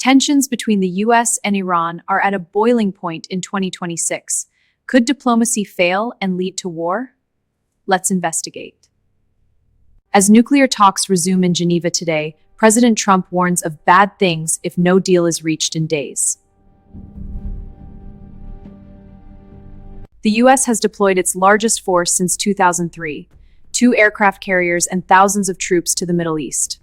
Tensions between the US and Iran are at a boiling point in 2026. Could diplomacy fail and lead to war? Let's investigate. As nuclear talks resume in Geneva today, President Trump warns of bad things if no deal is reached in days. The US has deployed its largest force since 2003, 2 aircraft carriers and thousands of troops to the Middle East.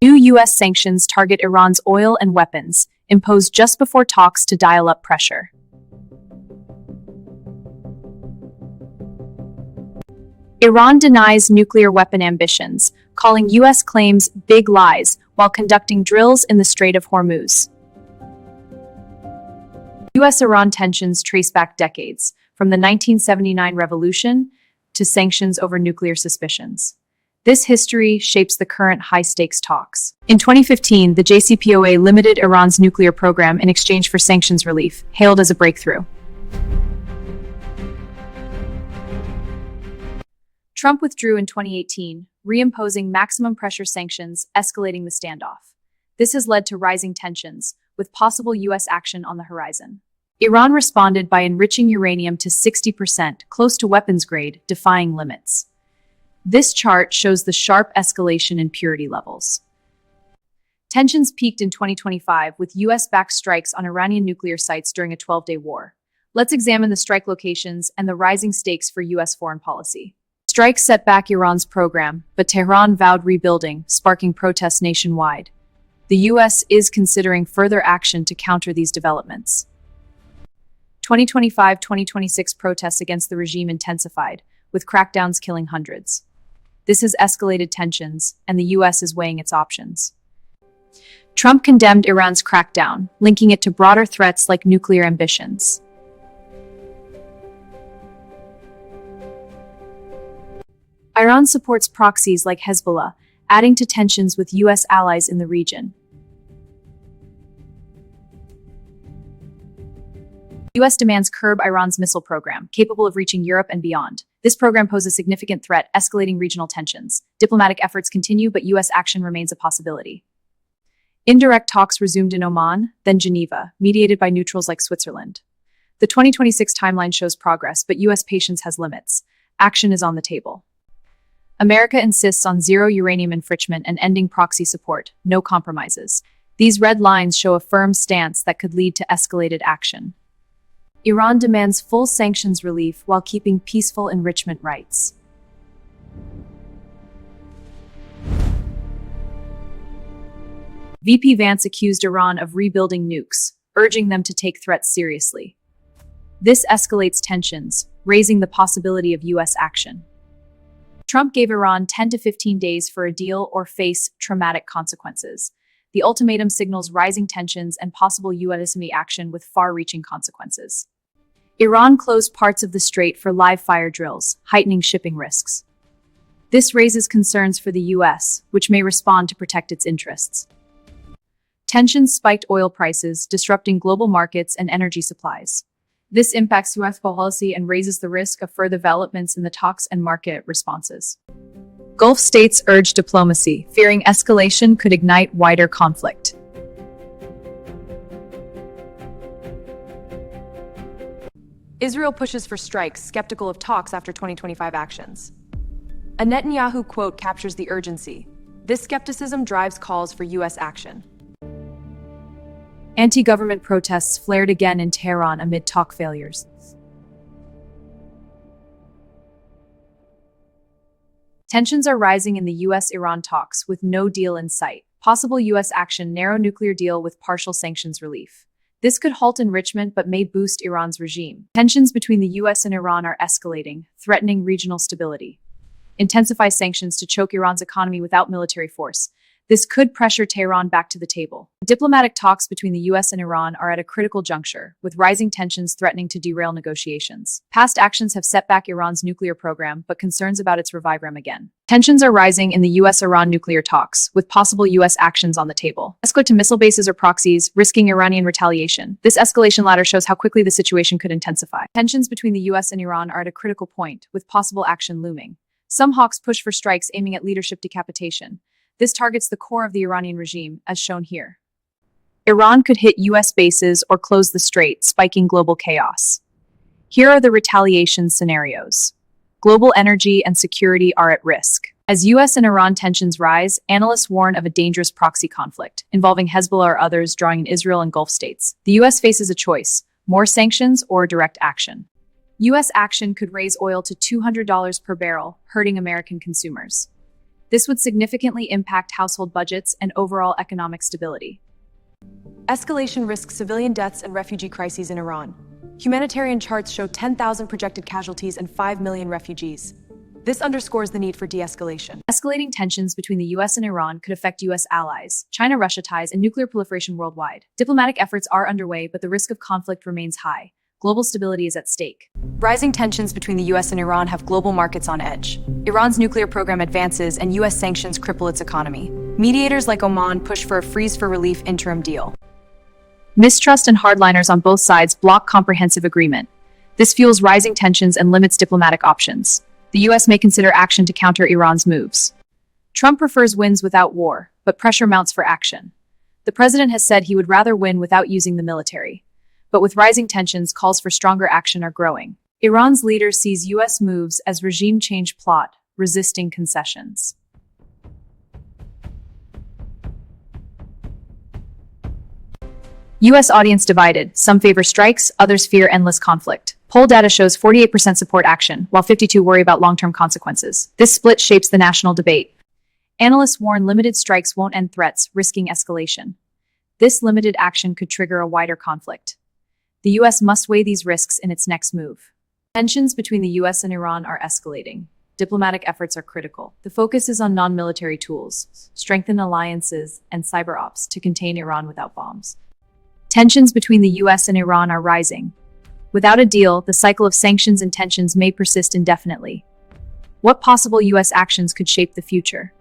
New US sanctions target Iran's oil and weapons, imposed just before talks to dial up pressure. Iran denies nuclear weapon ambitions, calling US claims big lies while conducting drills in the Strait of Hormuz. US-Iran tensions trace back decades, from the 1979 revolution to sanctions over nuclear suspicions. This history shapes the current high-stakes talks. In 2015, the JCPOA limited Iran's nuclear program in exchange for sanctions relief, hailed as a breakthrough. Trump withdrew in 2018, reimposing maximum pressure sanctions, escalating the standoff. This has led to rising tensions, with possible US action on the horizon. Iran responded by enriching uranium to 60%, close to weapons grade, defying limits. This chart shows the sharp escalation in purity levels. Tensions peaked in 2025 with US-backed strikes on Iranian nuclear sites during a 12-day war. Let's examine the strike locations and the rising stakes for US foreign policy. Strikes set back Iran's program, but Tehran vowed rebuilding, sparking protests nationwide. The US is considering further action to counter these developments. 2025-2026 protests against the regime intensified, with crackdowns killing hundreds. This has escalated tensions, and the US is weighing its options. Trump condemned Iran's crackdown, linking it to broader threats like nuclear ambitions. Iran supports proxies like Hezbollah, adding to tensions with US allies in the region. US demands curb Iran's missile program, capable of reaching Europe and beyond. This program poses a significant threat, escalating regional tensions. Diplomatic efforts continue, but US action remains a possibility. Indirect talks resumed in Oman, then Geneva, mediated by neutrals like Switzerland. The 2026 timeline shows progress, but US patience has limits. Action is on the table. America insists on zero uranium enrichment and ending proxy support, no compromises. These red lines show a firm stance that could lead to escalated action. Iran demands full sanctions relief while keeping peaceful enrichment rights. VP Vance accused Iran of rebuilding nukes, urging them to take threats seriously. This escalates tensions, raising the possibility of US action. Trump gave Iran 10 to 15 days for a deal or face traumatic consequences. The ultimatum signals rising tensions and possible US action with far-reaching consequences. Iran closed parts of the strait for live fire drills, heightening shipping risks. This raises concerns for the US, which may respond to protect its interests. Tensions spiked oil prices, disrupting global markets and energy supplies. This impacts US policy and raises the risk of further developments in the talks and market responses. Gulf states urge diplomacy, fearing escalation could ignite wider conflict. Israel pushes for strikes, skeptical of talks after 2025 actions. A Netanyahu quote captures the urgency. This skepticism drives calls for US action. Anti-government protests flared again in Tehran amid talk failures. Tensions are rising in the US-Iran talks, with no deal in sight. Possible US action: narrow nuclear deal with partial sanctions relief. This could halt enrichment but may boost Iran's regime. Tensions between the US and Iran are escalating, threatening regional stability. Intensify sanctions to choke Iran's economy without military force. This could pressure Tehran back to the table. Diplomatic talks between the US and Iran are at a critical juncture, with rising tensions threatening to derail negotiations. Past actions have set back Iran's nuclear program, but concerns about its revival again. Tensions are rising in the US-Iran nuclear talks, with possible US actions on the table. Escalate to missile bases or proxies, risking Iranian retaliation. This escalation ladder shows how quickly the situation could intensify. Tensions between the US and Iran are at a critical point, with possible action looming. Some hawks push for strikes aiming at leadership decapitation. This targets the core of the Iranian regime, as shown here. Iran could hit US bases or close the strait, spiking global chaos. Here are the retaliation scenarios. Global energy and security are at risk. As US and Iran tensions rise, analysts warn of a dangerous proxy conflict, involving Hezbollah or others drawing in Israel and Gulf states. The US faces a choice: more sanctions or direct action. US action could raise oil to $200 per barrel, hurting American consumers. This would significantly impact household budgets and overall economic stability. Escalation risks civilian deaths and refugee crises in Iran. Humanitarian charts show 10,000 projected casualties and 5 million refugees. This underscores the need for de-escalation. Escalating tensions between the US and Iran could affect US allies, China-Russia ties, and nuclear proliferation worldwide. Diplomatic efforts are underway, but the risk of conflict remains high. Global stability is at stake. Rising tensions between the US and Iran have global markets on edge. Iran's nuclear program advances and US sanctions cripple its economy. Mediators like Oman push for a freeze-for-relief interim deal. Mistrust and hardliners on both sides block comprehensive agreement. This fuels rising tensions and limits diplomatic options. The US may consider action to counter Iran's moves. Trump prefers wins without war, but pressure mounts for action. The president has said he would rather win without using the military. But with rising tensions, calls for stronger action are growing. Iran's leader sees US moves as regime change plot, resisting concessions. US audience divided. Some favor strikes, others fear endless conflict. Poll data shows 48% support action, while 52% worry about long-term consequences. This split shapes the national debate. Analysts warn limited strikes won't end threats, risking escalation. This limited action could trigger a wider conflict. The US must weigh these risks in its next move. Tensions between the US and Iran are escalating. Diplomatic efforts are critical. The focus is on non-military tools, strengthen alliances, and cyber ops to contain Iran without bombs. Tensions between the US and Iran are rising. Without a deal, the cycle of sanctions and tensions may persist indefinitely. What possible US actions could shape the future?